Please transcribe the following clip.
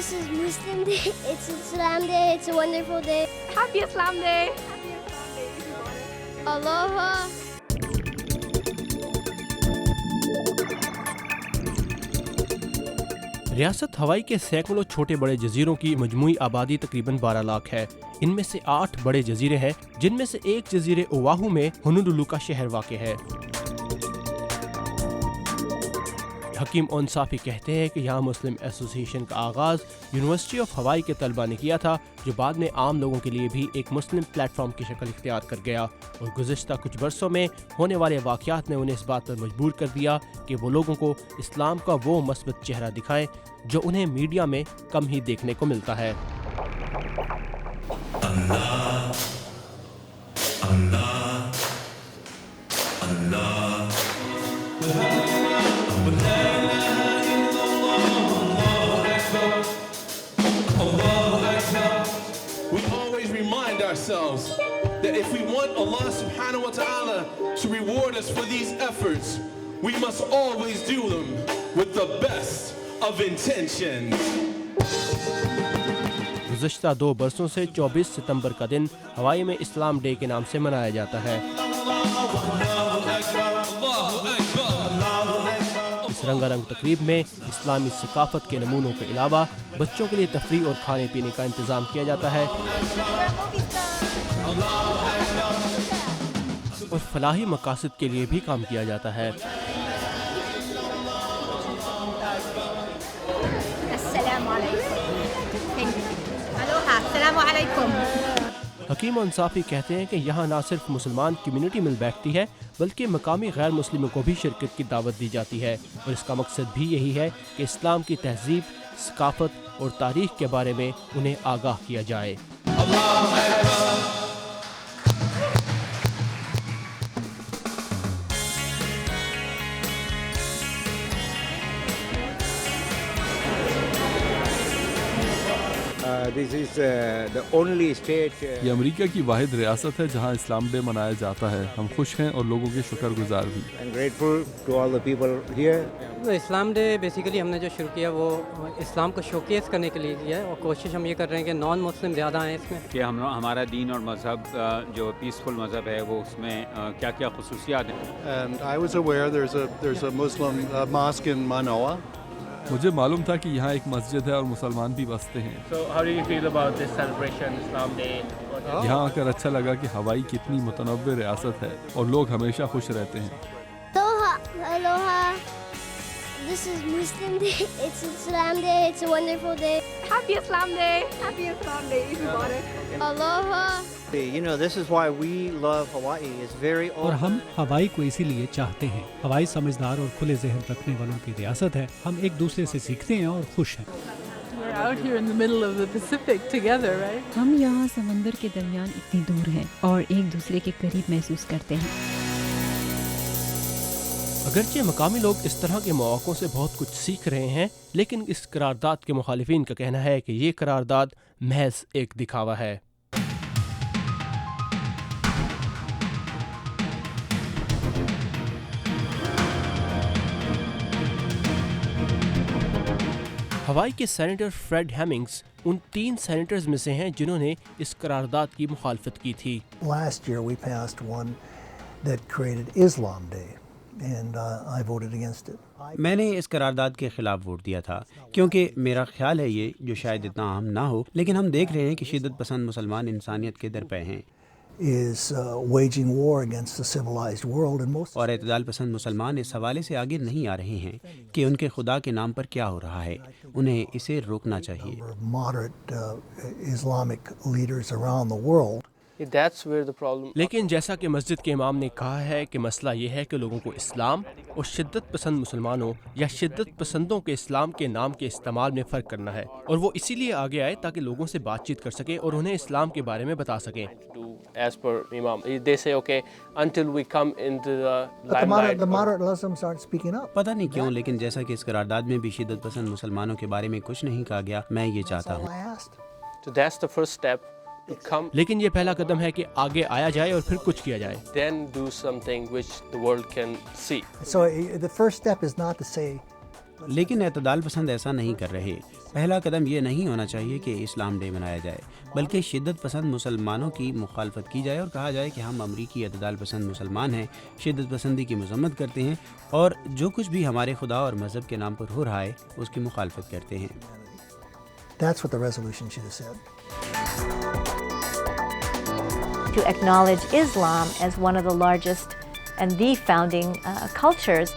This is Muslim Day. It's Islam Day. It's a wonderful day. Happy Islam Day. Happy Islam Day. Aloha. रियासत हवाई के सैकड़ों छोटे बड़े जजीरों की मजमूई आबादी तकरीबन 12 लाख है। इनमें से 8 बड़े जजीरे हैं, जिनमें से एक जजीरे ओवाहू में होनोलुलु का शहर वाक़ है। हकीम ओंसाफी कहते हैं कि यहाँ मुस्लिम एसोसिएशन का आगाज़ यूनिवर्सिटी ऑफ हवाई के तलबा ने किया था, जो बाद में आम लोगों के लिए भी एक मुस्लिम प्लेटफॉर्म की शक्ल इख्तियार कर गया, और गुज़िश्ता कुछ बरसों में होने वाले वाक़यात ने उन्हें इस बात पर मजबूर कर दिया कि वो लोगों को इस्लाम का वो मस्बत चेहरा दिखाएं जो उन्हें मीडिया में कम ही देखने को मिलता है। We always remind ourselves that if we want Allah subhanahu wa ta'ala to reward us for these efforts, we must always do them with the best of intentions. गुज़श्ता 2 बरसों से 24 सितंबर का दिन हवाई में इस्लाम डे के नाम से मनाया जाता है। इस रंगारंग तकरीब में इस्लामी सकाफत के नमूनों के अलावा बच्चों के लिए तफरीह और खाने पीने का इंतज़ाम किया जाता है और फलाही मकासद के लिए भी काम किया जाता है। हकीम इंसाफी कहते हैं कि यहाँ न सिर्फ मुसलमान कम्युनिटी मिल बैठती है, बल्कि मकामी गैर मुस्लिमों को भी शिरकत की दावत दी जाती है, और इसका मकसद भी यही है कि इस्लाम की तहजीब, सकाफत और तारीख के बारे में उन्हें आगाह किया जाए। ये अमेरिका की वाहिद रियासत है जहाँ इस्लाम डे मनाया जाता है। हम खुश हैं और लोगों के शुक्रगुजार भी। इस्लाम डे बेसिकली हमने जो शुरू किया वो इस्लाम को शोकेस करने के लिए किया है, और कोशिश हम ये कर रहे हैं कि नॉन मुस्लिम ज़्यादा हैं इसमें, कि हमारा दीन और मज़हब जो पीसफुल मज़हब है वो उसमें क्या क्या खसूसियात हैं। I was aware there's a Muslim mosque in Manoa. मुझे मालूम था कि यहाँ एक मस्जिद है और मुसलमान भी बसते हैं। यहाँ आकर अच्छा लगा कि हवाई कितनी मुतनव्विर रियासत है और लोग हमेशा खुश रहते हैं। Aloha. This is Muslim Day. It's Islam Day. It's a wonderful day. Happy Islam Day. Happy Islam Day. Eid Mubarak. Aloha. You know, this is why we love Hawaii. It's very open. और हम हवाई को इसीलिए चाहते हैं। हवाई समझदार और खुले जहन रखने वालों की रियासत है। हम एक दूसरे से सीखते हैं और खुश हैं। We're out here in the middle of the Pacific together, right? हम यहाँ समंदर के दरमियान इतनी दूर हैं और एक दूसरे के करीब महसूस करते हैं। अगरचे मकामी लोग इस तरह के मौक़ों से बहुत कुछ सीख रहे हैं, लेकिन इस करारदाद के मुखालिफिन का कहना है कि ये करारदाद महज एक दिखावा है। हवाई के सेनेटर फ्रेड हेमिंग्स उन 3 सेनेटर्स में से हैं जिन्होंने इस करारदाद की मुखालफत की थी। Last year we passed one that created Islam Day and I voted against it. मैंने इस करारदाद के खिलाफ वोट दिया था क्योंकि मेरा ख्याल है ये जो शायद इतना अहम ना हो, लेकिन हम देख रहे हैं कि शिद्दत पसंद मुसलमान इंसानियत के दर पे हैं is waging war against the civilized world and most और एतदाल पसंद मुसलमान इस हवाले से आगे नहीं आ रहे हैं कि उनके खुदा के नाम पर क्या हो रहा है। उन्हें इसे रोकना चाहिए। moderate Islamic leaders around the world. लेकिन जैसा कि मस्जिद के इमाम ने कहा है कि मसला ये है कि लोगों को इस्लाम और शिद्दत पसंद मुसलमानों या शिद्दत पसंदों के इस्लाम के नाम के इस्तेमाल में फ़र्क करना है, और वो इसीलिए आगे आए ताकि लोगों से बातचीत कर सकें और उन्हें इस्लाम के बारे में बता सकें। As per Imam, they say okay until we come into the limelight. The moderate Muslims aren't speaking up. पता नहीं क्यों, लेकिन जैसा कि इस करारदाद में भी शिद्दत पसंद मुसलमानों के बारे में कुछ नहीं कहा गया, मैं ये चाहता हूँ। So that's the first step. लेकिन ये पहला कदम है कि आगे आया जाए और फिर कुछ किया जाए। Then do something which the world can see. So the first step is not to say لیکن اعتدال پسند ایسا نہیں کر رہے. پہلا قدم یہ نہیں ہونا چاہیے کہ اسلام ڈے منایا جائے، بلکہ شدت پسند مسلمانوں کی مخالفت کی جائے اور کہا جائے کہ ہم امریکی اعتدال پسند مسلمان ہیں، شدت پسندی کی مذمت کرتے ہیں اور جو کچھ بھی ہمارے خدا اور مذہب کے نام پر ہو رہا ہے اس کی مخالفت کرتے ہیں. That's what the resolution should have said. To acknowledge Islam as one of the largest and the founding cultures.